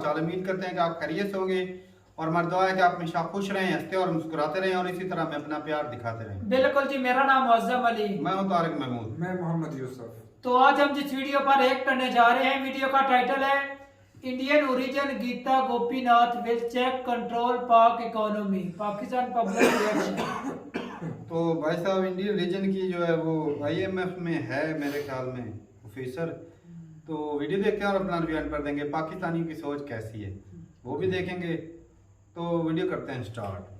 चाल। उम्मीद करते हैं कि आप खैरियत से होंगे और हमारी दुआ है कि आप हमेशा खुश रहें, हंसते और मुस्कुराते रहें और इसी तरह हमें अपना प्यार दिखाते रहें। बिल्कुल जी, मेरा नाम मुअज्जम अली, मैं हूं तारिक महमूद, मैं मोहम्मद यूसुफ। तो आज हम जिस वीडियो पर रिएक्ट करने जा रहे हैं, वीडियो का टाइटल है Indian origin Gita Gopinath will check control Pak economy, Pakistan public reaction. तो भाई साहब इंडियन रीजन की जो है वो IMF में है मेरे ख्याल में ऑफिसर। तो वीडियो देखते हैं और अपना रिव्यू कर देंगे, पाकिस्तानियों की सोच कैसी है वो भी देखेंगे। तो वीडियो करते हैं स्टार्ट।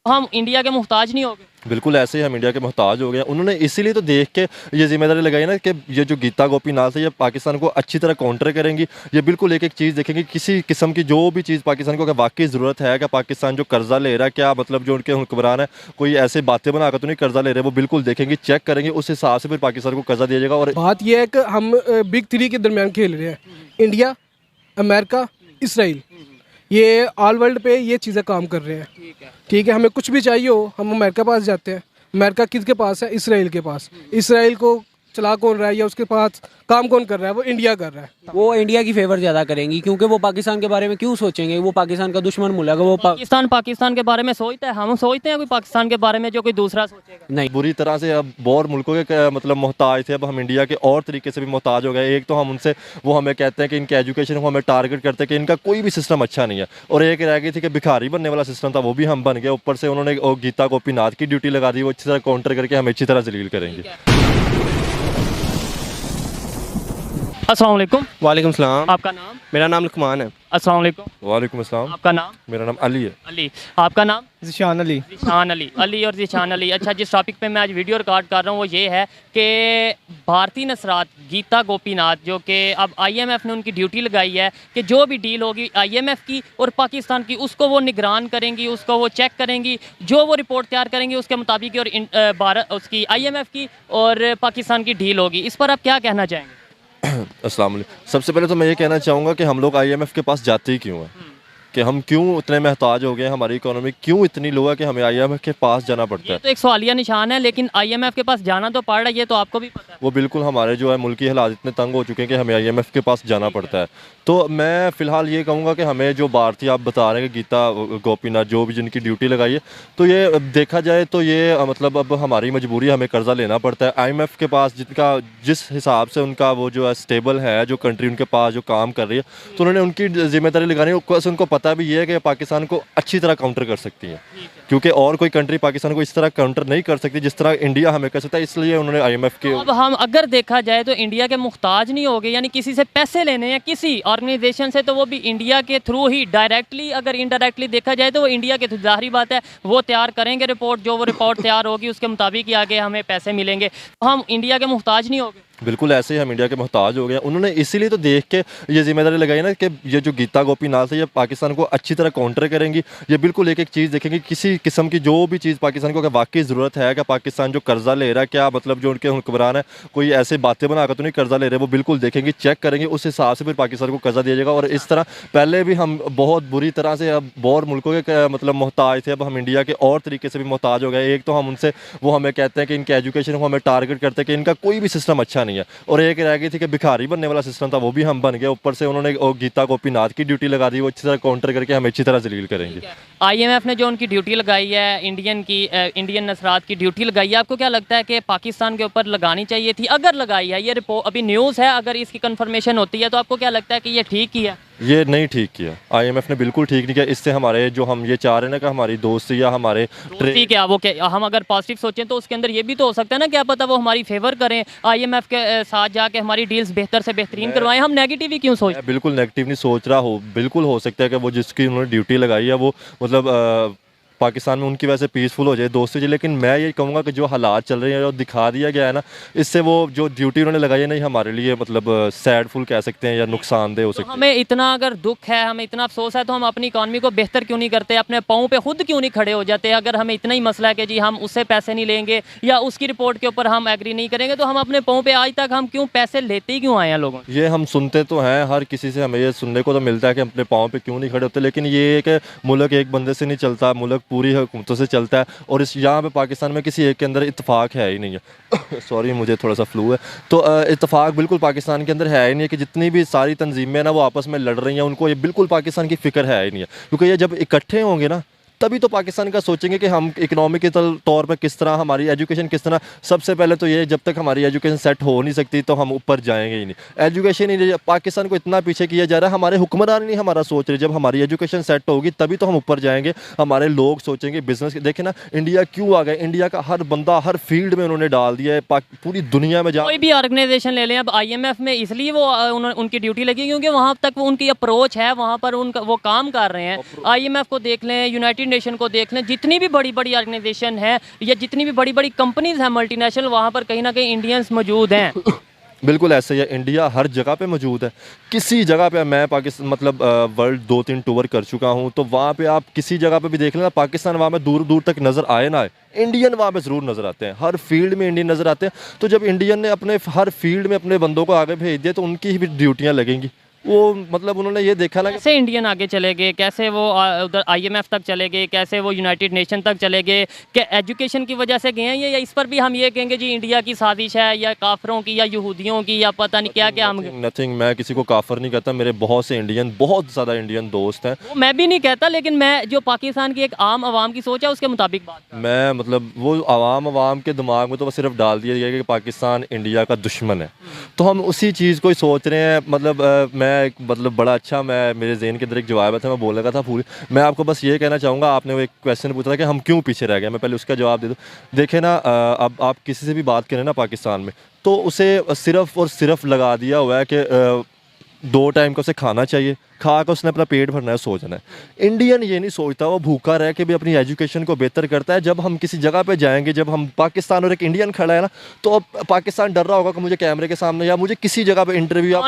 हम इंडिया के मुहताज नहीं हो गए। बिल्कुल ऐसे ही हम इंडिया के मोहताज हो गए। उन्होंने इसीलिए तो देख के ये जिम्मेदारी लगाई ना कि ये जो गीता गोपीनाथ है ये पाकिस्तान को अच्छी तरह काउंटर करेंगी। ये बिल्कुल एक एक चीज़ देखेंगे, किसी किस्म की जो भी चीज़ पाकिस्तान को अगर वाकई ज़रूरत है कि पाकिस्तान जो कर्जा ले रहा है, क्या मतलब जो उनके हुक्मरान है कोई ऐसे बातें बनाकर तो नहीं कर्जा ले रहे, वो बिल्कुल देखेंगे, चेक करेंगे, उस हिसाब से फिर पाकिस्तान को कर्जा दिया जाएगा। और बात यह है कि हम बिग थ्री के दरमियान खेल रहे हैं, इंडिया, अमेरिका, इसराइल, ये ऑल वर्ल्ड पे ये चीज़ें काम कर रहे हैं। ठीक है, हमें कुछ भी चाहिए हो हम अमेरिका पास जाते हैं। अमेरिका किसके पास है? इसराइल के पास। इसराइल को चला कौन रहा है या उसके पास काम कौन कर रहा है? वो इंडिया कर रहा है। वो इंडिया की फेवर ज़्यादा करेंगी क्योंकि वो पाकिस्तान के बारे में क्यों सोचेंगे? वो पाकिस्तान का दुश्मन मुल्क है। वो पाकिस्तान के बारे में सोचता है, हम सोचते हैं कोई पाकिस्तान के बारे में जो कोई दूसरा सोचेगा नहीं। बुरी तरह से अब बहुत मुल्कों के मतलब मोहताज थे, अब हम इंडिया के और तरीके से भी मोहताज हो गए। एक तो हम उनसे वो हमें कहते हैं कि इनके एजुकेशन को हमें टारगेट करते हैं कि इनका कोई भी सिस्टम अच्छा नहीं है, और एक रह गई थी कि भिखारी बनने वाला सिस्टम था, वो भी हम बन गए। ऊपर से उन्होंने गीता गोपीनाथ की ड्यूटी लगा दी, वो अच्छी तरह काउंटर करके हमें अच्छी तरह जलील करेंगे। अस्सलाम वालेकुम। वालेकुम सलाम। आपका नाम? मेरा नाम लुकमान है। अस्सलाम वालेकुम। वालेकुम अस्सलाम। आपका नाम? मेरा नाम अली है। अली। आपका नाम? ज़िशान अली। ज़िशान अली। अली और ज़िशान अली। अच्छा, जिस टॉपिक पे मैं आज वीडियो रिकॉर्ड कर रहा हूँ वो ये है कि भारतीय नसरात गीता गोपीनाथ जो कि अब IMF ने उनकी ड्यूटी लगाई है कि जो भी डील होगी IMF की और पाकिस्तान की उसको वो निगरान करेंगी, उसको वो चेक करेंगी, जो वो रिपोर्ट तैयार करेंगी उसके मुताबिक और भारत उसकी IMF की और पाकिस्तान की डील होगी। इस पर आप क्या कहना चाहेंगे? अस्सलाम वालेकुम। सबसे पहले तो मैं ये कहना चाहूँगा कि हम लोग IMF के पास जाते ही क्यों हैं, कि हम क्यों इतने महताज हो गए, हमारी इकोनॉमी क्यों इतनी लो है कि हमें IMF के पास जाना पड़ता ये है। तो एक सवालिया निशान है, लेकिन IMF के पास जाना तो पड़ रहा है, ये तो आपको भी पता है। वो बिल्कुल हमारे जो है मुल्की हालात इतने तंग हो चुके हैं कि हमें IMF के पास जाना पड़ता है। तो मैं फ़िलहाल ये कहूँगा कि हमें जो भारतीय आप बता रहे हैं कि गीता गोपीनाथ जो भी जिनकी ड्यूटी लगाई है, तो ये देखा जाए तो ये मतलब अब हमारी मजबूरी, हमें कर्जा लेना पड़ता है। IMF के पास जिनका जिस हिसाब से उनका वो जो है स्टेबल है, जो कंट्री उनके पास जो काम कर रही है, तो उन्होंने उनकी जिम्मेदारी लगानी है। उनको पता भी ये है कि पाकिस्तान को अच्छी तरह काउंटर कर सकती है, क्योंकि और कोई कंट्री पाकिस्तान को इस तरह काउंटर नहीं कर सकती जिस तरह इंडिया हमें कर सकता है। इसलिए उन्होंने IMF के अब हम अगर देखा जाए तो इंडिया के मुहताज नहीं हो गए, यानी किसी से पैसे लेने या किसी ऑर्गेनाइजेशन से, तो वो भी इंडिया के थ्रू ही, डायरेक्टली अगर इनडायरेक्टली देखा जाए तो वो इंडिया के थ्रू। जाहिर बात है वो तैयार करेंगे रिपोर्ट, जो वो रिपोर्ट तैयार होगी उसके मुताबिक ही आगे हमें पैसे मिलेंगे। हम इंडिया के मुहताज नहीं हो गए। बिल्कुल ऐसे ही हम इंडिया के मोहताज हो गए। उन्होंने इसीलिए तो देख के ये जिम्मेदारी लगाई ना कि ये जो गीता गोपीनाथ है ये पाकिस्तान को अच्छी तरह काउंटर करेंगी। ये बिल्कुल एक एक चीज़ देखेंगे, किसी किस्म की जो भी चीज़ पाकिस्तान को अगर वाकई ज़रूरत है कि पाकिस्तान जो कर्जा ले रहा है, क्या मतलब जो उनके हुक्मरान है कोई ऐसे बातें बनाकर तो नहीं कर्जा ले रहे, वो बिल्कुल देखेंगे, चेक करेंगे, उस हिसाब से फिर पाकिस्तान को कर्जा दिया जाएगा। और इस तरह पहले भी हम बहुत बुरी तरह से अब बहुत मुल्कों के मतलब मोहताज थे, अब हम इंडिया के और तरीके से भी मोहताज हो गए। एक तो हम उनसे वो हमें कहते हैं कि इनके एजुकेशन को हमें टारगेट करते हैं कि इनका कोई भी सिस्टम अच्छा नहीं है, और एक रह गई थी कि भिखारी बनने वाला सिस्टम था, वो भी हम बन गए। ऊपर से उन्होंने गीता गोपीनाथ की ड्यूटी लगा दी, वो अच्छी तरह काउंटर करके हमें अच्छी तरह जलील करेंगे। IMF ने जो उनकी ड्यूटी लगाई है, इंडियन नसरात की ड्यूटी लगाई है, आपको क्या लगता है कि पाकिस्तान के ऊपर लगानी चाहिए थी? अगर लगाई है, ये रिपोर्ट अभी न्यूज़ है, अगर इसकी कंफर्मेशन होती है तो आपको क्या लगता है कि ये ठीक किया? ये नहीं ठीक किया, IMF ने बिल्कुल ठीक नहीं किया। इससे हमारे जो हम ये चाह रहे हैं ना कि हमारी दोस्ती या हमारे ठीक है, वो क्या हम अगर पॉजिटिव सोचें तो उसके अंदर ये भी तो हो सकता है ना, क्या पता वो हमारी फेवर करें, IMF के साथ जाके हमारी डील्स बेहतर से बेहतरीन करवाएं। हम नेगेटिव ही क्यों सोच? बिल्कुल नेगेटिव नहीं सोच रहा हो, बिल्कुल हो सकता है कि वो जिसकी उन्होंने ड्यूटी लगाई है वो मतलब पाकिस्तान में उनकी वजह से पीसफुल हो जाए, दोस्ती जी। लेकिन मैं ये कहूँगा कि जो हालात चल रहे हैं, जो दिखा दिया गया है ना, इससे वो जो ड्यूटी उन्होंने लगाई है नहीं हमारे लिए मतलब सैडफुल कह सकते हैं या नुकसानदेह हो सकते हैं। हमें इतना अगर दुख है, हमें इतना अफसोस है, तो हम अपनी इकॉनमी को बेहतर क्यों नहीं करते? अपने पाँव पे खुद क्यों नहीं खड़े हो जाते? अगर हमें इतना ही मसला है कि जी हम उससे पैसे नहीं लेंगे या उसकी रिपोर्ट के ऊपर हम एग्री नहीं करेंगे, तो हम अपने पाँव पे आज तक हम क्यों पैसे लेते ही क्यों आए हैं लोगों? ये हम सुनते तो हैं, हर किसी से हमें ये सुनने को तो मिलता है कि अपने पाँव पे क्यों नहीं खड़े होते, लेकिन ये कि मुल्क एक बंदे से नहीं चलता, मुल्क पूरी हुकूमतों से चलता है, और इस यहाँ पे पाकिस्तान में किसी एक के अंदर इत्तेफाक है ही नहीं है। सॉरी मुझे थोड़ा सा फ्लू है। तो इत्तेफाक बिल्कुल पाकिस्तान के अंदर है ही नहीं है कि जितनी भी सारी तंजीमें ना वो आपस में लड़ रही हैं, उनको ये बिल्कुल पाकिस्तान की फ़िक्र है ही नहीं है, क्योंकि ये जब इकट्ठे होंगे ना तभी तो पाकिस्तान का सोचेंगे कि हम इकनॉमिक के तौर पर किस तरह, हमारी एजुकेशन किस तरह। सबसे पहले तो ये, जब तक हमारी एजुकेशन सेट हो नहीं सकती तो हम ऊपर जाएंगे ही नहीं। एजुकेशन ही पाकिस्तान को इतना पीछे किया जा रहा है, हमारे हुक्मरान नहीं हमारा सोच रहे। जब हमारी एजुकेशन सेट होगी तभी तो हम ऊपर जाएंगे, हमारे लोग सोचेंगे। बिजनेस देखें ना, इंडिया क्यों आ गए, इंडिया का हर बंदा हर फील्ड में उन्होंने डाल दिया है, पूरी दुनिया में कोई भी ऑर्गेनाइजेशन ले लें, अब IMF में इसलिए वो उनकी ड्यूटी लगी क्योंकि वहाँ तक वो उनकी अप्रोच है, वहाँ पर उनका वो काम कर रहे हैं। IMF को देख लें, यूनाइटेड नेशन को देख लें, जितनी भी बड़ी बड़ी ऑर्गेनाइजेशन है या जितनी भी बड़ी बड़ी कंपनीज हैं मल्टीनेशनल, वहाँ पर कहीं ना कहीं इंडियंस मौजूद हैं। बिल्कुल ऐसे ही है, इंडिया हर जगह पे मौजूद है। किसी जगह पे मैं पाकिस्तान मतलब वर्ल्ड 2-3 टूर कर चुका हूँ, तो वहाँ पे आप किसी जगह पे भी देख लेना, पाकिस्तान वहाँ में दूर दूर तक नज़र आए ना आए, इंडियन वहाँ पे ज़रूर नज़र आते हैं। हर फील्ड में इंडियन नज़र आते हैं। तो जब इंडियन ने अपने हर फील्ड में अपने बंदों को आगे भेज दिया तो उनकी भी ड्यूटियाँ लगेंगी। वो मतलब उन्होंने ये देखा ना, कैसे इंडियन आगे चले गए, कैसे वो उधर IMF तक चले गए, कैसे वो यूनाइटेड नेशन तक चले गए, क्या एजुकेशन की वजह से गए हैं या इस पर भी हम ये कहेंगे जी इंडिया की साजिश है या काफरों की या यहूदियों की या पता नहीं क्या क्या हम। नथिंग, मैं किसी को काफर नहीं कहता, मेरे बहुत से इंडियन, बहुत ज़्यादा इंडियन दोस्त हैं। मैं भी नहीं कहता, लेकिन मैं जो पाकिस्तान की एक आम आवाम की सोच है उसके मुताबिक बात मैं मतलब वो आवाम के दिमाग में तो सिर्फ डाल दिया गया कि पाकिस्तान इंडिया का दुश्मन है, तो हम उसी चीज़ को ही सोच रहे हैं। मतलब मैं मतलब बड़ा अच्छा, मैं मेरे ज़हन के अंदर एक जवाब था, मैं बोल रहा था पूरी। मैं आपको बस ये कहना चाहूँगा, आपने वो एक क्वेश्चन पूछा था कि हम क्यों पीछे रह गए, मैं पहले उसका जवाब दे दूँ। देखें ना, अब आप किसी से भी बात करें ना पाकिस्तान में, तो उसे सिर्फ़ और सिर्फ लगा दिया हुआ है कि 2 टाइम का उसे खाना चाहिए, खा कर उसने अपना पेट भरना है, सो जाना है। इंडियन ये नहीं सोचता, वो भूखा रह के भी अपनी एजुकेशन को बेहतर करता है। जब हम किसी जगह पे जाएंगे, जब हम पाकिस्तान और एक इंडियन खड़ा है ना, तो अब पाकिस्तान डर रहा होगा कि मुझे कैमरे के सामने या मुझे किसी जगह पे इंटरव्यू,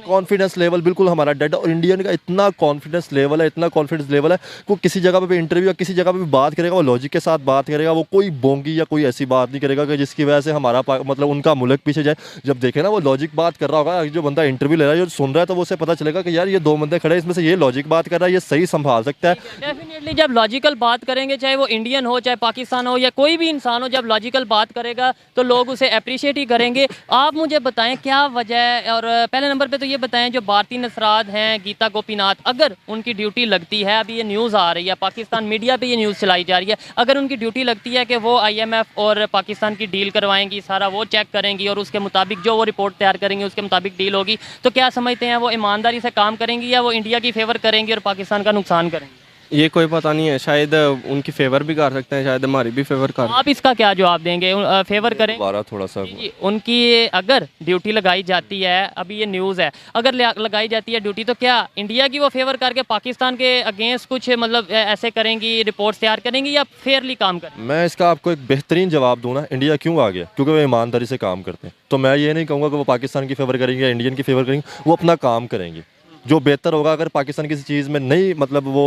कॉन्फिडेंस लेवल बिल्कुल हमारा डेड। और इंडियन का इतना कॉन्फिडेंस लेवल है, इतना कॉन्फिडेंस लेवल है, वो किसी जगह पर इंटरव्यू या किसी जगह पर भी बात करेगा, वो लॉजिक के साथ बात करेगा, वो कोई बोंगी या कोई ऐसी बात नहीं करेगा कि जिसकी वजह से हमारा मतलब उनका मुल्क पीछे जाए। जब देखे ना वो लॉजिक बात कर रहा होगा, जो बंदा इंटरव्यू ले रहा है, जो सुन रहा है, तो वो उसे पता चलेगा कि यार ये 2 बंदे खड़े हैं, इसमें से ये लॉजिक बात कर रहा है, ये सही संभाल सकता है। डेफिनेटली जब लॉजिकल बात करेंगे, चाहे वो इंडियन हो, चाहे पाकिस्तान हो या कोई भी इंसान हो, जब लॉजिकल बात करेगा तो लोग उसे अप्रिशिएट ही करेंगे। आप मुझे बताएं क्या वजह है, और पहले नंबर पे तो ये बताएं जो भारतीय नसरात हैं, गीता गोपीनाथ, अगर उनकी ड्यूटी लगती है, अभी ये न्यूज़ आ रही है, पाकिस्तान मीडिया पे ये न्यूज़ चलाई जा रही है, अगर उनकी ड्यूटी लगती है कि वो IMF और पाकिस्तान की डील करवाएंगी, सारा वो चेक करेंगी और उसके मुताबिक जो वो रिपोर्ट तैयार करेंगी उसके मुताबिक डील होगी, तो क्या समझते हैं वो ईमानदारी से काम करेंगी या वो इंडिया की फेवर करेंगी और पाकिस्तान का नुकसान करेंगे? ये कोई पता नहीं है, शायद उनकी फेवर भी कर सकते हैं, शायद हमारी भी फेवर कर। आप इसका क्या जवाब देंगे? फेवर करें थोड़ा सा जी, उनकी अगर ड्यूटी लगाई जाती है, अभी ये न्यूज़ है, अगर लगाई जाती है ड्यूटी, तो क्या इंडिया की वो फेवर करके पाकिस्तान के अगेंस्ट कुछ मतलब ऐसे करेंगी, रिपोर्ट्स तैयार करेंगी या फेयरली काम करेंगी? मैं इसका आपको एक बेहतरीन जवाब दूँ ना, इंडिया क्यों आ गया, क्योंकि वो ईमानदारी से काम करते हैं। तो मैं ये नहीं कहूँगा कि वो पाकिस्तान की फेवर करेंगे या इंडियन की फेवर करेंगे, वो अपना काम करेंगे जो बेहतर होगा। अगर पाकिस्तान किसी चीज़ में नहीं मतलब वो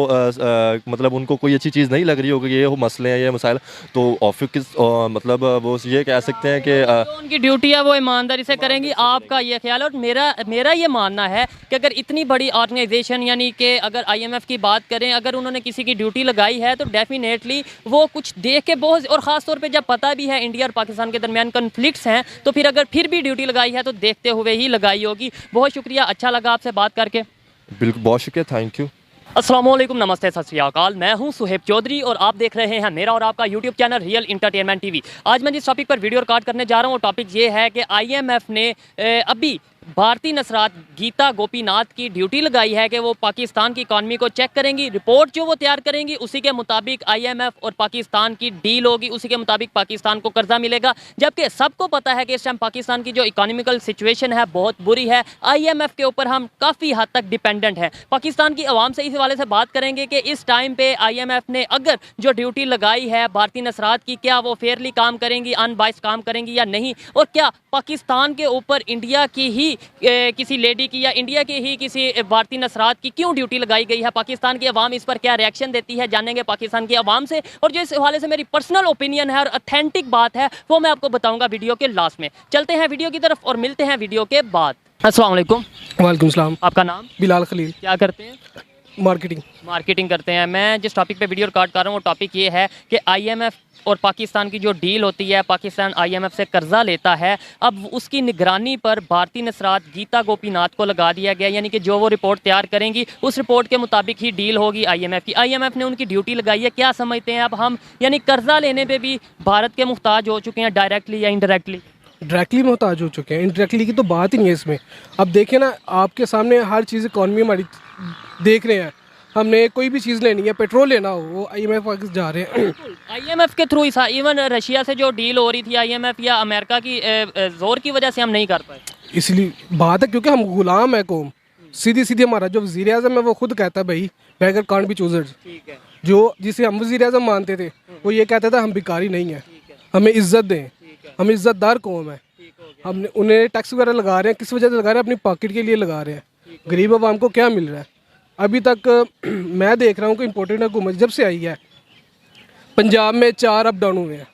मतलब उनको कोई अच्छी चीज़ नहीं लग रही होगी, ये मसले हैं, ये मसाइल, तो ऑफिस मतलब वो ये कह सकते हैं कि जो उनकी ड्यूटी है वो ईमानदारी से करेंगी। आपका ये ख्याल है? और मेरा ये मानना है कि अगर इतनी बड़ी ऑर्गेनाइजेशन, यानी कि अगर IMF की बात करें, अगर उन्होंने किसी की ड्यूटी लगाई है तो डेफिनेटली वो कुछ देख के बहुत, और ख़ास तौर पे जब पता भी है इंडिया और पाकिस्तान के दरमियान कन्फ्लिक्ट्स हैं, तो फिर अगर फिर भी ड्यूटी लगाई है तो देखते हुए ही लगाई होगी। बहुत शुक्रिया, अच्छा लगा आपसे बात करके। बिल्कुल, बहुत शुक्रिया, थैंक यू। अस्सलाम वालेकुम, नमस्ते, सत श्री अकाल। मैं हूं सुहेब चौधरी और आप देख रहे हैं मेरा और आपका YouTube channel real entertainment TV। आज मैं जिस टॉपिक पर वीडियो रिकॉर्ड करने जा रहा हूं वो टॉपिक ये है कि IMF ने अभी भारतीय नसरात गीता गोपीनाथ की ड्यूटी लगाई है कि वो पाकिस्तान की इकॉनमी को चेक करेंगी, रिपोर्ट जो वो तैयार करेंगी उसी के मुताबिक IMF और पाकिस्तान की डील होगी, उसी के मुताबिक पाकिस्तान को कर्जा मिलेगा। जबकि सबको पता है कि इस टाइम पाकिस्तान की जो इकोनॉमिकल सिचुएशन है बहुत बुरी है, IMF के ऊपर हम काफ़ी हद तक डिपेंडेंट हैं। पाकिस्तान की आवाम से इस हवाले से बात करेंगे कि इस टाइम पे IMF ने अगर जो ड्यूटी लगाई है भारतीय नसरात की, क्या वो फेयरली काम करेंगी, अनबाइस्ड काम करेंगी या नहीं, और क्या पाकिस्तान के ऊपर इंडिया की ही किसी लेडी की या इंडिया के ही किसी भारतीय नसरात की क्यों ड्यूटी लगाई गई है, पाकिस्तान की आवाम इस पर क्या रिएक्शन देती है, जानेंगे पाकिस्तान की आवाम से। और जो इस हवाले से मेरी पर्सनल ओपिनियन है और ऑथेंटिक बात है वो मैं आपको बताऊंगा वीडियो के लास्ट में। चलते हैं वीडियो की तरफ और मिलते हैं वीडियो के बाद। अस्सलाम वालेकुम। वालेकुम सलाम। आपका नाम? बिलाल खलील। क्या करते हैं? मार्केटिंग करते हैं। मैं जिस टॉपिक पे वीडियो रिकॉर्ड कर रहा हूँ वो टॉपिक ये है कि आईएमएफ और पाकिस्तान की जो डील होती है, पाकिस्तान आईएमएफ से कर्जा लेता है, अब उसकी निगरानी पर भारतीय नसरात गीता गोपीनाथ को लगा दिया गया। यानी कि जो वो रिपोर्ट तैयार करेंगी उस रिपोर्ट के मुताबिक ही डील होगी आईएमएफ की। आईएमएफ ने उनकी ड्यूटी लगाई है। क्या समझते हैं अब हम, यानी कर्जा लेने पे भी भारत के मुहताज हो चुके हैं, डायरेक्टली या इनडायरेक्टली? डायरेक्टली मोहताज हो चुके हैं, इनडायरेक्टली की तो बात ही नहीं है इसमें। अब देखिए ना, आपके सामने हर चीज़ इकॉनमी हमारी देख रहे हैं। हमने कोई भी चीज़ लेनी है, पेट्रोल लेना हो, वो आईएमएफ पाकिस्तान जा रहे हैं। आईएमएफ के थ्रू ही, इवन रशिया से जो डील हो रही थी आईएमएफ या अमेरिका की जोर की वजह से हम नहीं कर पाए। इसलिए बात है क्योंकि हम गुलाम है कौम। सीधी सीधी हमारा जो वज़ीर आज़म है वो खुद कहता है भाई बेगर कांट बी चूजर्स। जो जिसे हम वज़ीर आज़म मानते थे वो ये कहता था हम भिखारी नहीं हैं, हमें इज्जत दें, हम इज्जतदार कौम है। हमने उन्हें टैक्स वगैरह लगा रहे हैं, किस वजह से लगा रहे हैं? अपनी पॉकेट के लिए लगा रहे हैं। गरीब आवाम को क्या मिल रहा है? अभी तक मैं देख रहा हूँ कि इम्पोर्टेंट हुकूमत जब से आई है, पंजाब में 4 अप डाउन हुए हैं।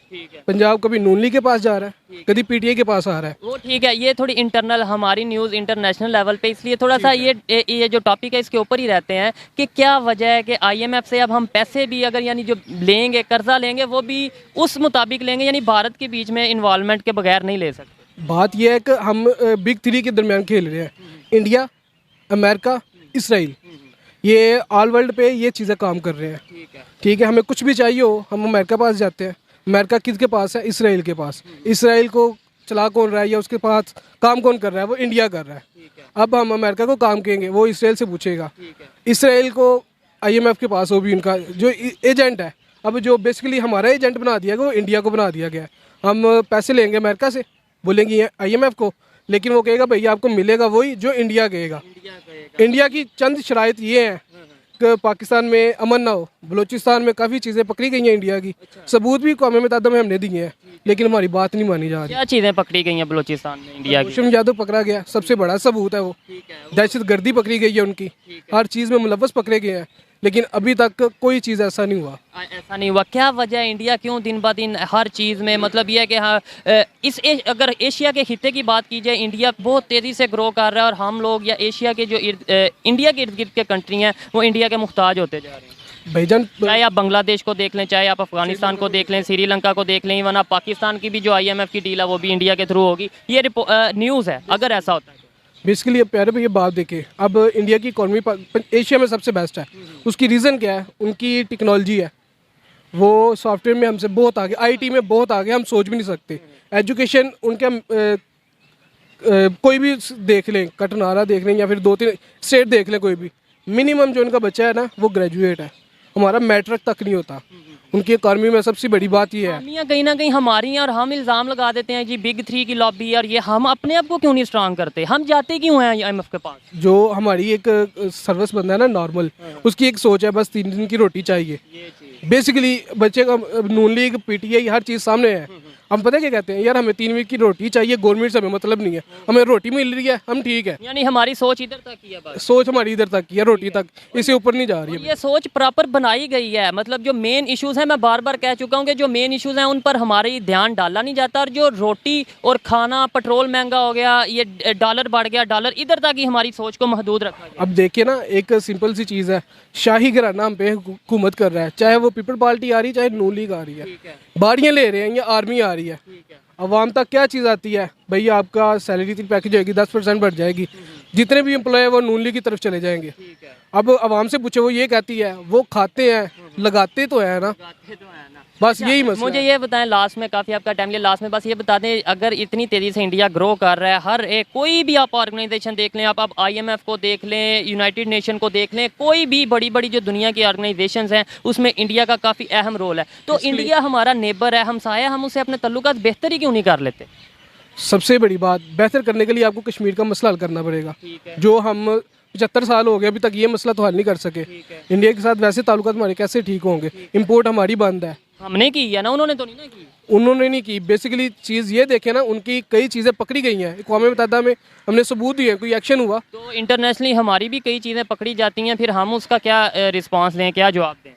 पंजाब कभी नून लीग के पास जा रहा है, कभी पीटीआई के पास आ रहा है। वो ठीक है, ये थोड़ी इंटरनल हमारी न्यूज़ इंटरनेशनल लेवल पे, इसलिए थोड़ा सा ये जो टॉपिक है इसके ऊपर ही रहते हैं कि क्या वजह है कि आईएमएफ से अब हम पैसे भी अगर यानी जो लेंगे, कर्जा लेंगे, वो भी उस मुताबिक लेंगे, यानी भारत के बीच में इन्वॉल्वमेंट के बगैर नहीं ले सकते। बात यह है कि हम बिग 3 के दरमियान खेल रहे हैं। इंडिया, अमेरिका, इसराइल, ये ऑल वर्ल्ड पे ये चीज़ें काम कर रहे हैं। ठीक है, हमें कुछ भी चाहिए हो हम अमेरिका पास जाते हैं। अमेरिका किसके पास है? इसराइल के पास। इसराइल को चला कौन रहा है या उसके पास काम कौन कर रहा है? वो इंडिया कर रहा है। अब हम अमेरिका को काम कहेंगे, वो इसराइल से पूछेगा। इसराइल को आईएमएफ के पास हो भी उनका जो एजेंट है, अब जो बेसिकली हमारा एजेंट बना दिया गया वो इंडिया को बना दिया गया। हम पैसे लेंगे अमेरिका से, बोलेंगे आईएमएफ को, लेकिन वो कहेगा भैया आपको मिलेगा वही जो इंडिया कहेगा। इंडिया की चंद शराइत ये हैं कि पाकिस्तान में अमन ना हो। बलूचिस्तान में काफ़ी चीज़ें पकड़ी गई हैं इंडिया की, सबूत भी कौम मुतहदा में हमने दिए हैं, लेकिन हमारी बात नहीं मानी जा रही। क्या चीज़ें पकड़ी गई हैं बलूचिस्तान में इंडिया की? कुलभूषण यादव पकड़ा गया, सबसे बड़ा सबूत है वो। दहशत गर्दी पकड़ी गई है उनकी, हर चीज़ में मुलव्वस पकड़े गए हैं, लेकिन अभी तक कोई चीज़ ऐसा नहीं हुआ। ऐसा नहीं हुआ, क्या वजह है? इंडिया क्यों दिन ब दिन हर चीज़ में, मतलब ये है कि हाँ, अगर एशिया के खित्ते की बात की जाए, इंडिया बहुत तेज़ी से ग्रो कर रहा है और हम लोग या एशिया के जो इंडिया के इर्द गिर्द के कंट्री हैं वो इंडिया के मुहताज होते जा रहे हैं। भाईजान, चाहे आप बांग्लादेश को देख लें, चाहे आप अफगानिस्तान को देख लें, श्रीलंका को देख लें, इवन आप पाकिस्तान की भी जो आईएमएफ की डील है वो भी इंडिया के थ्रू होगी। ये न्यूज़ है अगर ऐसा होता है। बेसिकली प्यारे भाई ये बात देखें, अब इंडिया की इकॉनमी एशिया में सबसे बेस्ट है। उसकी रीज़न क्या है? उनकी टेक्नोलॉजी है। वो सॉफ्टवेयर में हमसे बहुत आगे, आईटी में बहुत आगे, हम सोच भी नहीं सकते। एजुकेशन उनके कोई भी देख लें, कटनारा देख लें या फिर 2-3 स्टेट देख लें, कोई भी मिनिमम जो उनका बच्चा है ना वो ग्रेजुएट है। हमारा मैट्रिक तक नहीं होता। उनकी इकॉनमी में सबसे बड़ी बात ये है, कहीं ना कहीं हमारी हैं और हम इल्ज़ाम लगा देते हैं जी बिग 3 की लॉबी, और ये हम अपने आप को क्यों नहीं स्ट्रांग करते? हम जाते क्यों हैं आईएमएफ के पास? जो हमारी एक सर्विस बंदा है ना नॉर्मल, उसकी एक सोच है बस 3 दिन की रोटी चाहिए। बेसिकली बच्चे का नून लीग, पीटीआई, हर चीज़ सामने है। हम पता क्या कहते हैं, यार हमें 3 वीक की रोटी चाहिए, गवर्नमेंट से हमें मतलब नहीं है, हमें रोटी मिल रही है, हम ठीक है। यानी हमारी सोच इधर तक ही है, बस सोच हमारी इधर तक की है, रोटी तक, इससे ऊपर नहीं जा रही है। ये सोच प्रॉपर बनाई गई है, मतलब जो मेन इश्यूज हैं, मैं बार बार कह चुका हूँ कि जो मेन इश्यूज हैं उन पर हमारे ध्यान डाला नहीं जाता, और जो रोटी और खाना, पेट्रोल महंगा हो गया, ये डॉलर बढ़ गया, डॉलर, इधर तक ही हमारी सोच को महदूद रखा गया। अब देखिए ना, एक सिंपल सी चीज़ है, शाही घराना हम पे हुकूमत कर रहा है, चाहे वो पीपल पार्टी आ रही है, चाहे नून लीग आ रही है, बाड़ियाँ ले रहे हैं या आर्मी आ रही है। अवाम तक क्या चीज़ आती है? भैया आपका सैलरी पैकेज होगी 10% बढ़ जाएगी, जितने भी एम्प्लॉय है वो नून लीग की तरफ चले जाएंगे। अब अवाम से पूछे, वो ये कहती है, वो खाते हैं, लगाते तो है ना, बस यही मसला। मुझे ये बताएं, लास्ट में, काफ़ी आपका टाइम लिया, लास्ट में बस ये बता दें, अगर इतनी तेज़ी से इंडिया ग्रो कर रहा है, हर एक कोई भी आप ऑर्गेनाइजेशन देख लें, आप आईएमएफ को देख लें, यूनाइटेड नेशन को देख लें, कोई भी बड़ी बड़ी जो दुनिया की ऑर्गेनाइजेशंस हैं उसमें इंडिया का काफ़ी अहम रोल है। तो इंडिया हमारा नेबर है, हमसाया, हम उससे अपने तल्लुकात बेहतर ही क्यों नहीं कर लेते? सबसे बड़ी बात, बेहतर करने के लिए आपको कश्मीर का मसला हल करना पड़ेगा, जो हम 75 साल हो गए अभी तक ये मसला तो हल नहीं कर सके। इंडिया के साथ वैसे ताल्लुकात हमारे कैसे ठीक होंगे? इंपोर्ट हमारी बंद है, हमने की है ना, उन्होंने तो नहीं ना की। उन्होंने नहीं की। बेसिकली चीज़ ये देखे ना, उनकी कई चीज़ें पकड़ी गई हैं, अक़वाम मुत्तहिदा में हमने सबूत दिए, कोई एक्शन हुआ? तो इंटरनेशनली हमारी भी कई चीज़ें पकड़ी जाती हैं, फिर हम उसका क्या रिस्पांस दें, क्या जवाब दें?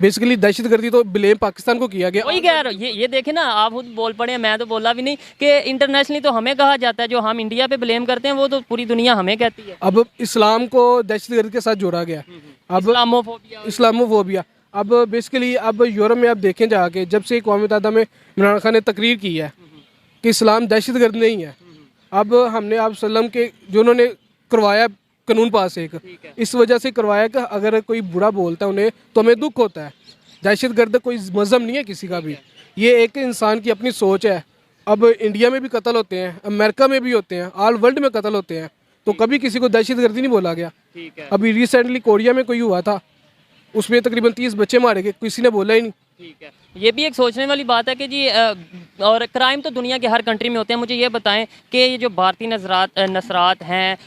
बेसिकली दहशतगर्दी तो ब्लेम पाकिस्तान को किया गया। वही कह रहा हूँ, ये देखे ना, आप खुद बोल पड़े हैं, मैं तो बोला भी नहीं कि इंटरनेशनली तो हमें कहा जाता है, जो हम इंडिया पे ब्लेम करते हैं वो तो पूरी दुनिया हमें कहती है। अब इस्लाम को दहशतगर्दी के साथ जोड़ा गया। अब इस्लामोफोबिया अब बेसिकली अब यूरोप में आप देखें जाके, जब से कौमी मुत्तहिदा में इमरान खान ने तकरीर की है कि इस्लाम दहशतगर्द नहीं है, अब हमने आप सल्लम के जो उन्होंने करवाया कानून पास एक इस वजह से करवाया कि अगर कोई बुरा बोलता है उन्हें तो हमें दुख होता है। दहशतगर्द कोई मज़हब नहीं है किसी का भी, ये एक इंसान की अपनी सोच है। अब इंडिया में भी कत्ल होते हैं, अमेरिका में भी होते हैं, ऑल वर्ल्ड में कत्ल होते हैं, तो कभी किसी को दहशतगर्दी नहीं बोला गया। अभी रिसेंटली कोरिया में कोई हुआ था, उसमें तकरीबन 30 बच्चे मारे गए, किसी ने बोला ही नहीं। ठीक है, ये भी एक सोचने वाली बात है कि जी और क्राइम तो दुनिया के हर कंट्री में होते हैं। मुझे ये बताएं कि ये जो भारतीय नसरात हैं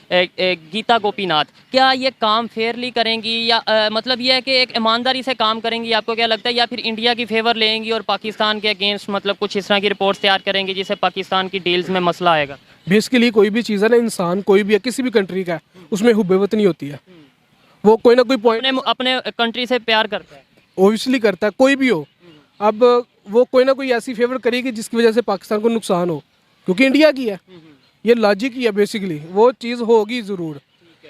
गीता गोपीनाथ, क्या ये काम फेयरली करेंगी या मतलब ये है कि एक ईमानदारी से काम करेंगी, आपको क्या लगता है, या फिर इंडिया की फेवर लेंगी और पाकिस्तान के अगेंस्ट मतलब कुछ इस तरह की रिपोर्ट्स तैयार करेंगी जिससे पाकिस्तान की डील्स में मसला आएगा? बेसिकली कोई भी चीज़ है ना, इंसान कोई भी है किसी भी कंट्री का, उसमें हुब्बत नहीं होती है, वो कोई ना कोई पॉइंट अपने कंट्री से प्यार करता है, ओबियसली करता है, कोई भी हो। अब वो कोई ना कोई ऐसी फेवर करेगी जिसकी वजह से पाकिस्तान को नुकसान हो, क्योंकि इंडिया की है, ये लॉजिक ही है। बेसिकली वो चीज़ होगी ज़रूर,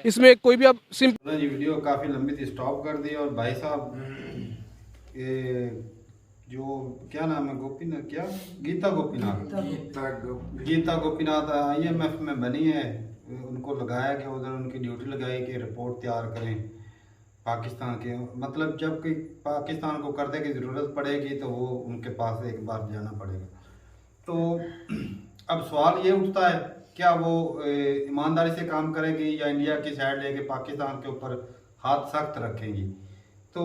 इसमें कोई भी अब सिंपल। ये वीडियो काफ़ी लंबी थी, स्टॉप कर दी। और भाई साहब ये जो क्या नाम है, गोपीनाथ, क्या गीता गोपीनाथ IMF में बनी है, उनको लगाया गया उधर, उनकी ड्यूटी लगाई कि रिपोर्ट तैयार करें पाकिस्तान के, मतलब जब कोई पाकिस्तान को करने की ज़रूरत पड़ेगी तो वो उनके पास एक बार जाना पड़ेगा। तो अब सवाल ये उठता है, क्या वो ईमानदारी से काम करेगी या इंडिया की साइड लेके पाकिस्तान के ऊपर हाथ सख्त रखेंगी? तो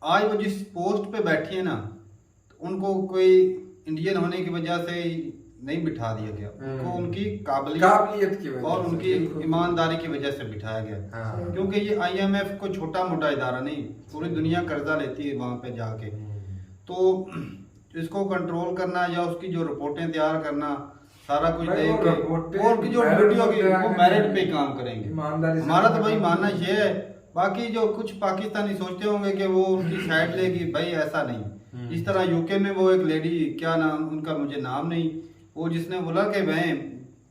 आज वो जिस पोस्ट पे बैठी है ना, तो उनको कोई इंडियन होने की वजह से नहीं बिठा दिया गया, उनको उनकी काबिलियत की वजह और उनकी ईमानदारी की वजह से बिठाया गया। क्योंकि ये IMF को छोटा मोटा इदारा नहीं, पूरी दुनिया कर्जा लेती है वहाँ पे जाके, तो इसको कंट्रोल करना या उसकी जो रिपोर्टें तैयार करना, सारा कुछ देख के और की जो ड्यूटी होगी वो मेरिट पे काम करेंगे। हमारा तो भाई मानना ये है, बाकी जो कुछ पाकिस्तानी सोचते होंगे कि वो उनकी साइड लेगी, भाई ऐसा नहीं। इस तरह यूके में वो एक लेडी, क्या नाम उनका मुझे नाम नहीं, वो जिसने बोला कि मैं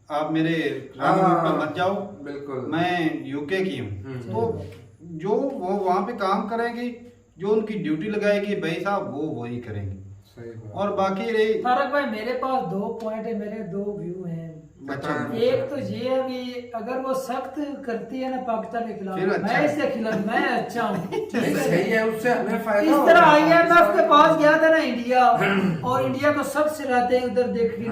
आप मेरे पर मत जाओ, बिल्कुल मैं यूके की हूँ, तो जो वो वहाँ पे काम करेंगी, जो उनकी ड्यूटी लगाएगी भाई साहब, वो वही करेंगे। और बाकी रही तारक भाई, मेरे पास 2 पॉइंट है, मेरे 2 व्यू हैं। एक तो ये है कि अगर वो सख्त करती है ना पाकिस्तान के खिलाफ, मैं इसके खिलाफ, मैं अच्छा हूँ, सही है, उससे हमें फायदा। इस तरह IMF के पास गया था ना इंडिया, और इंडिया को सब सिराते हैं उधर देखने,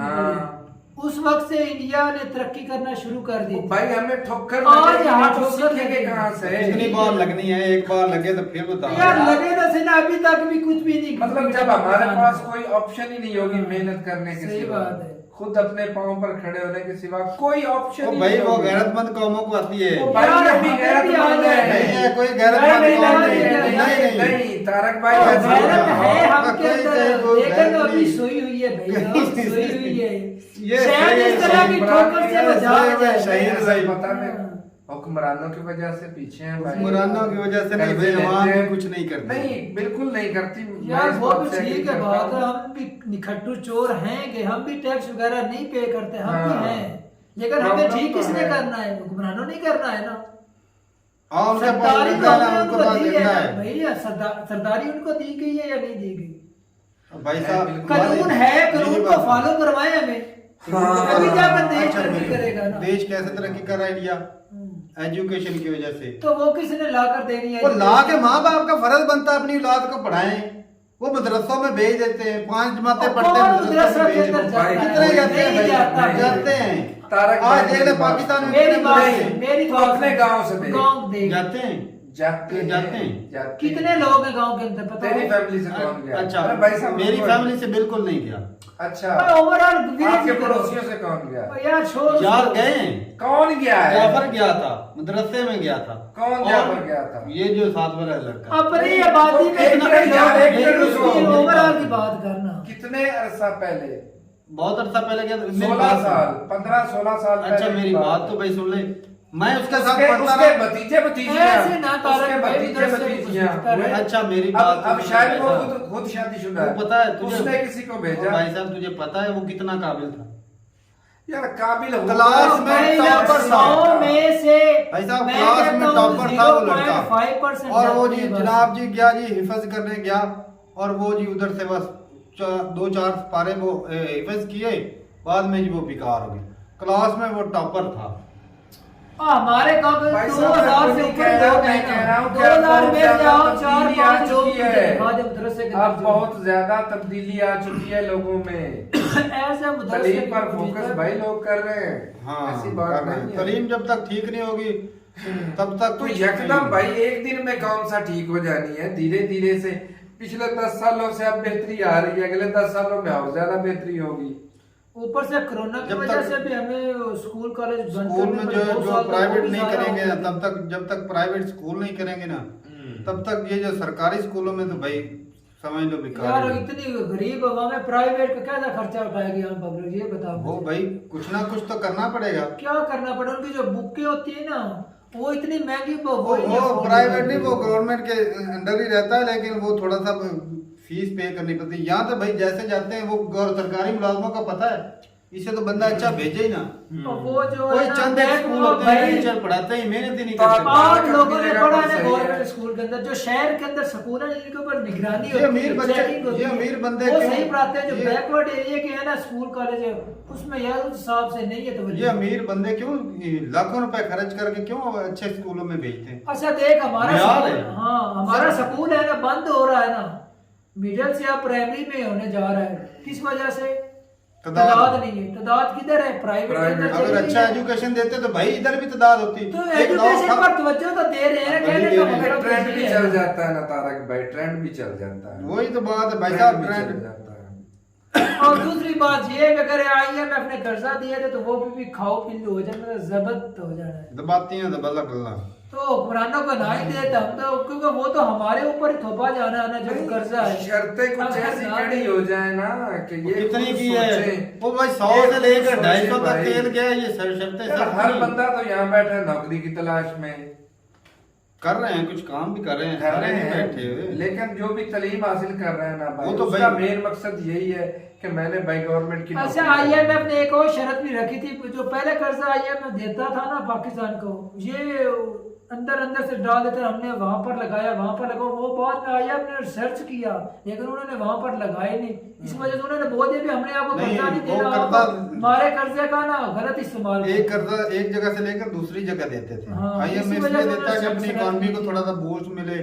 उस वक्त से इंडिया ने तरक्की करना शुरू कर दी। भाई हमें ठोकर कहाँ से, कितनी बार लगनी है, एक बार लगे तो फिर बता यार, लगे तो से ना, अभी तक भी कुछ भी नहीं, मतलब जब हमारे पास कोई ऑप्शन ही नहीं होगी मेहनत करने के, सही बात है, खुद अपने पांव पर खड़े होने के सिवा कोई ऑप्शन नहीं। भाई वो गैरतमंद कौमों को आती है, भी गैरतमंद है, कोई गैरतमंद नहीं तारक भाई, अभी सोई हुई है भाई, सोई हुई है, ये इस तरह की ठोकर से बचा। हुक्मरानों की वजह से पीछे हैं भाई, हुक्मरानों की वजह से नहीं भाई, हम भी कुछ नहीं करते, नहीं बिल्कुल नहीं करती यार, वो भी ठीक है बात है, हम भी निखट्टू चोर हैं कि हम भी टैक्स वगैरह नहीं पे करते, हम भी हैं, लेकिन हमें ठीक किसने करना है, हुक्मरानों नहीं करना है ना, सरदारी उनको दी है भैया, सरदारी उनको दी गई है या नहीं दी गई? भाई साहब कानून है, कानून को फॉलो करवाए हमें, अभी जाकर देश तरक्की करेगा ना। देश कैसे तरक्की कर रहा है इंडिया? एजुकेशन की वजह से। तो वो किसने ला कर देनी है? वो ला के माँ बाप का फर्ज बनता है अपनी औलाद को पढ़ाएं, वो मदरसों में भेज देते हैं, 5 जमातें पढ़ते हैं, मदरसा के अंदर कितने जाते हैं तारक आज देख ले पाकिस्तान में, मेरी तो अपने गांव से जाते हैं, कितने लोग हैं गांव के अंदर, पता है? तेरी फैमिली से कौन गया? अच्छा भाई साहब, मेरी फैमिली से बिल्कुल नहीं गया। अच्छा, ओवरऑल आपके पड़ोसियों से कौन गया? यार गए, कौन गया है? जाफर गया था, मदरसे में गया था। कौन जाफर गया था? ये जो 7 वाला लड़का, अपनी आबादी में ओवरऑल की बात करना। कितने अरसा पहले? बहुत अरसा पहले गया था, 16 साल 15-16 साल। अच्छा मेरी बात तो भाई सुन ले, मैं उसके साथ उसके पढ़ता उसके रहा। भतीजे भतीजियां ऐसे ना तारक उसके भाई भतीजे इधर से भी भतीजियां पूछता रहे। अच्छा मेरी बात अब शायद वो खुद शादीशुदा वो पता है तुझे, उसने किसी को भेजा। भाई साहब तुझे पता है वो कितना काबिल था? यार काबिल हो क्लास में टॉपर था। 100 में से भाई साहब मैं क्लास में कहता हूँ टॉपर था वो लड़का 0.5% और वो जी जाती है बस। जनाब जी गया जी हिफज करने गया और वो जी उधर से बस 2-4 पारे वो हिफज किए, बाद में जी वो बेकार हो गए। क्लास में वो टॉपर था। हमारे गांव में भाई साहब, 2000 से मैं ऊपर कह रहा हूं, लोग मैं हैं कह रहा हूं कि 2000 में बहुत से आओ ज्यादा 4-5 लोग तब्दीली आ चुकी है। आज मदरसे के अब अंदर बहुत ज्यादा तब्दीली आ चुकी है लोगों में। ऐसे मदरसे तलीम पर फोकस भाई लोग कर रहे हैं। हाँ ऐसी बात कर रहे हैं। नहीं है। तलीम जब तक ठीक नहीं होगी तब तक तो कुछ यकदम नहीं। भाई एक दिन में कौन सा ठीक हो जानी है, धीरे धीरे से। पिछले 10 सालों से अब बेहतरी आ रही है, अगले 10 सालों में और ज्यादा बेहतरी होगी। ऊपर से कोरोना की जब वजह तक से भी हमें स्कूल कॉलेज बंद स्कूल करने में पड़े, 2 जो साल तक प्राइवेट वो भी नहीं सारा करेंगे हो ना, गया। तब तक जब तक प्राइवेट स्कूल नहीं करेंगे ना तब तक ये जो सरकारी स्कूलों में तो भाई समझ लो बेकार यार है। इतनी गरीब आवाम है, प्राइवेट का क्या खर्चा उठाएगी हम पब्लिक, ये बताओ वो भाई कुछ ना कुछ तो करना पड़ेगा। क्या करना पड़े। उनकी जो बुकें होती है ना वो इतनी महंगी वो प्राइवेट नहीं, वो गवर्नमेंट के अंडर ही रहता है, लेकिन वो थोड़ा सा फीस पे करनी पड़ती है। यहाँ तो भाई जैसे जाते हैं वो सरकारी मुलाजमों का पता है, इसे तो बंदा अच्छा भेजे ही ना। वो जो कोई है ना, चंद एक स्कूल होते हैं टीचर पढ़ाते ही मेहनत ही नहीं करते। पांच लोगों ने जगह पढ़ा पर है सही है। गवर्नमेंट स्कूल के अंदर, जो शहर के अंदर स्कूल है जिनके ऊपर निगरानी ये अमीर होती है, बच्चे- checking होती ये है, अमीर बंदे वो क्यों- सही पढ़ाते हैं। जो ये- बैकवर्ड एरिया के है ना स्कूल कॉलेज है उसमें यार उस हिसाब से नहीं है तो ये अमीर बंदे क्यों लाखों रुपए खर्च करके क्यों अच्छे स्कूलों में भेजते हैं? अच्छा देख हमारा बिहार स्कूल, है। हाँ हमारा स्कूल है ना बंद हो रहा है ना, मिडिल से अब प्राइमरी में होने जा रहा है। किस वजह से? तादाद नहीं है। तादाद किधर है? प्राइवेट के अंदर अगर चली अच्छा गई है। एजुकेशन देते तो भाई इधर भी तादाद होती। तो एक एजुकेशन नौ- पर तवज्जो तो दे रहे हैं, कहने का मतलब ट्रेंड कुछ भी नहीं चल है। जाता है ना तारक भाई, ट्रेंड भी चल जाता है। वही तो बात है भाई ट्रेंड साहब, भी चल ट्रेंड। जाता है। और दूसरी बात ये अगर IMF ने कर्जा दिया थे तो वो भी खाओ पिल्लू हो जाना, जबत हो जाना है। दबाती हैं दबला गल्ला। तो हुक्मरानों को ना ही देता हम तो, क्योंकि वो तो हमारे ऊपर ही थोपा जाना है ना जो कर्जा है। शर्तें कुछ अगर ऐसी ना कड़ी दे- हो जाए ना कि ये कितनी खुद की है सोचें। वो भाई 100 ये से लेकर खुद 250 सोचें तक भाई। तेल गया, ये शर्तें यार, सब हर की। बंदा तो यहाँ बैठा है नौकरी की तलाश में, कर रहे हैं, कुछ काम भी कर रहे हैं, कर सारे रहे नहीं बैठे हैं, हुए। लेकिन जो भी तालीम हासिल कर रहे हैं ना भाई, वो तो उसका भाई- मेन मकसद यही है कि मैंने भाई गवर्नमेंट की अच्छा नौकरी करनी है। IMF ने एक और शर्त भी रखी थी, जो पहले कर्जा IMF देता था ना पाकिस्तान को, ये अंदर अंदर से डाल देते, हमने वहां पर लगाया वहां पर लगाओ, वो बाद में IMF ने रिसर्च किया लेकिन उन्होंने वहां पर लगाए नहीं। इस वजह से उन्होंने बोल दिया भी हमने आपको नहीं, कर्जा नहीं वो देना, कर्जा- आपको हमारे कर्जे का ना गलत इस्तेमाल करो। एक कर्जा एक जगह से लेकर दूसरी जगह देते थे। हाँ, IMF इसी इसलिए वजह से देता है कि उन्होंने अपनी सब्सिडी इकोनॉमी को दी। थोड़ा सा बूस्ट मिले,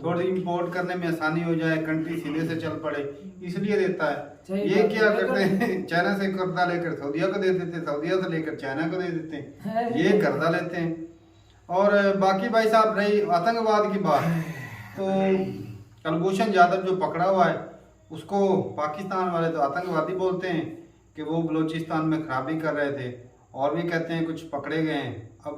थोड़ी इंपोर्ट करने में आसानी हो जाए, कंट्री सीधे से चल पड़े, इसलिए देता है। सही ये बात क्या है। करते हैं, चाइना से कर्जा लेकर सऊदीया को दे देते, सऊदीया से लेकर चाइना को दे देते हैं, है। ये कर्जा लेते हैं। और बाकी भाई साहब रही आतंकवाद की बात, तो कुलभूषण यादव जो पकड़ा हुआ है उसको पाकिस्तान वाले तो आतंकवादी बोलते हैं कि वो बलूचिस्तान में खराबी कर रहे थे, और भी कहते हैं कुछ पकड़े गए हैं। अब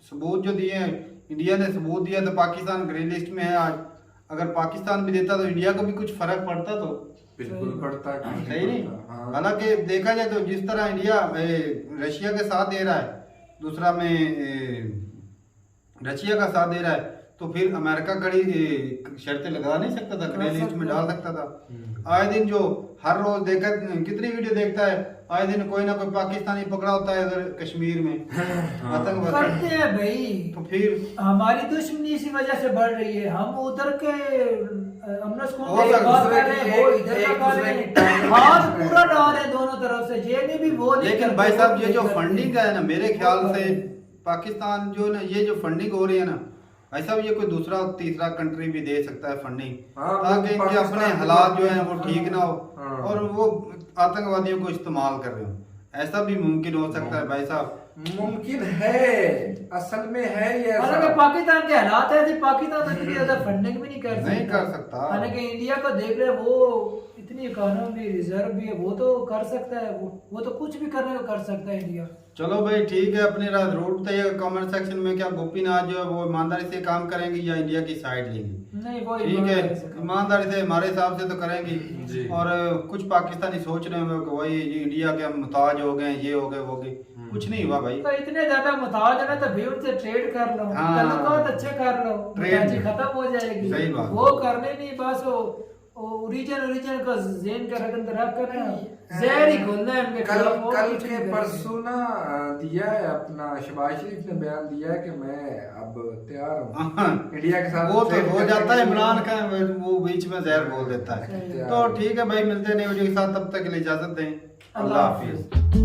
सबूत जो दिए हैं, इंडिया ने सबूत दिया तो पाकिस्तान ग्रे लिस्ट में है आज। अगर पाकिस्तान भी देता तो इंडिया को भी कुछ फर्क पड़ता तो बिल्कुल पड़ता है, क्यों सही नहीं। पड़ता? हाँ। हालांकि देखा जाए तो जिस तरह इंडिया रशिया के साथ दे रहा है, दूसरा में रशिया का साथ दे रहा है, तो फिर अमेरिका कड़ी शर्तें लगा नहीं सकता था, ग्रे लिस्ट में डाल सकता था। आए दिन जो हर रोज देखा कितनी वीडियो देखता है, आए दिन कोई ना कोई पाकिस्तानी पकड़ा होता है इधर कश्मीर में आतंकवादी। करते हैं भाई, तो फिर हमारी दुश्मनी इसी वजह से बढ़ रही है। हम उधर के हमने उसको हो सकता बात दूसरे कर रहे की हैं, वो एक- इधर एक का कर दूसरे रहे की हैं, टांग हाथ खींच रहे पूरा हैं। डाल रहे हैं दोनों तरफ से। ये नहीं भी वो नहीं लेकिन करते, भाई साहब ये वो जो नहीं करते। फंडिंग है ना, मेरे ख्याल से पाकिस्तान जो ना ये जो फंडिंग हो रही है ना भाई साहब, ये कोई दूसरा तीसरा कंट्री भी दे सकता है फंडिंग, हाँ, ताकि इनके पाकिस्तान अपने की हालात जो बात है वो ठीक ना हो हाँ। और वो आतंकवादियों को इस्तेमाल कर रहे हो। ऐसा भी मुमकिन हो सकता है भाई साहब। मुमकिन है, असल में है ये ऐसा। हालांकि पाकिस्तान के हालात ऐसे, पाकिस्तान तो इतनी ज्यादा फंडिंग भी नहीं कर सकता। नहीं कर सकता। हालांकि इंडिया को देख रहे वो इतनी इकोनॉमी रिजर्व भी है, वो तो कर सकता है, वो तो कुछ भी करने को कर सकता है इंडिया। चलो भाई ठीक है, अपने रूट बताइएगा कमेंट सेक्शन में, क्या गोपीनाथ जो है वो ईमानदारी से काम करेंगे या इंडिया की साइड लेंगे? नहीं वो ठीक है, ईमानदारी से हमारे हिसाब से तो करेंगी। जी। और कुछ पाकिस्तानी सोच रहे होंगे कि भाई ये इंडिया के हम मुताज हो गए, ये हो गए वो गए, कुछ नहीं हुआ भाई। तो इतने ज्यादा मुताज है ना तो भी उनसे ट्रेड कर लो, हाँ। ताल्लुकात अच्छे कर लो, ट्रेड। मुताजी खत्म हो जाएगी। सही बात। वो करने नहीं, बस वो ओरिजिन का जेन का रख कर जहर ही घोलना है उनके कल खिलाफ, वो कल कुछ के नहीं करेंगे। परसों ना दिया है अपना शहबाज शरीफ ने बयान दिया है कि मैं अब तैयार हूँ इंडिया के साथ वो तो trade हो करने जाता है, के लिए। इमरान खान वो बीच में जहर बोल देता है। तो ठीक है भाई, मिलते हैं नई वीडियो के साथ, तब तक के लिए इजाजत दें, अल्लाह हाफिज।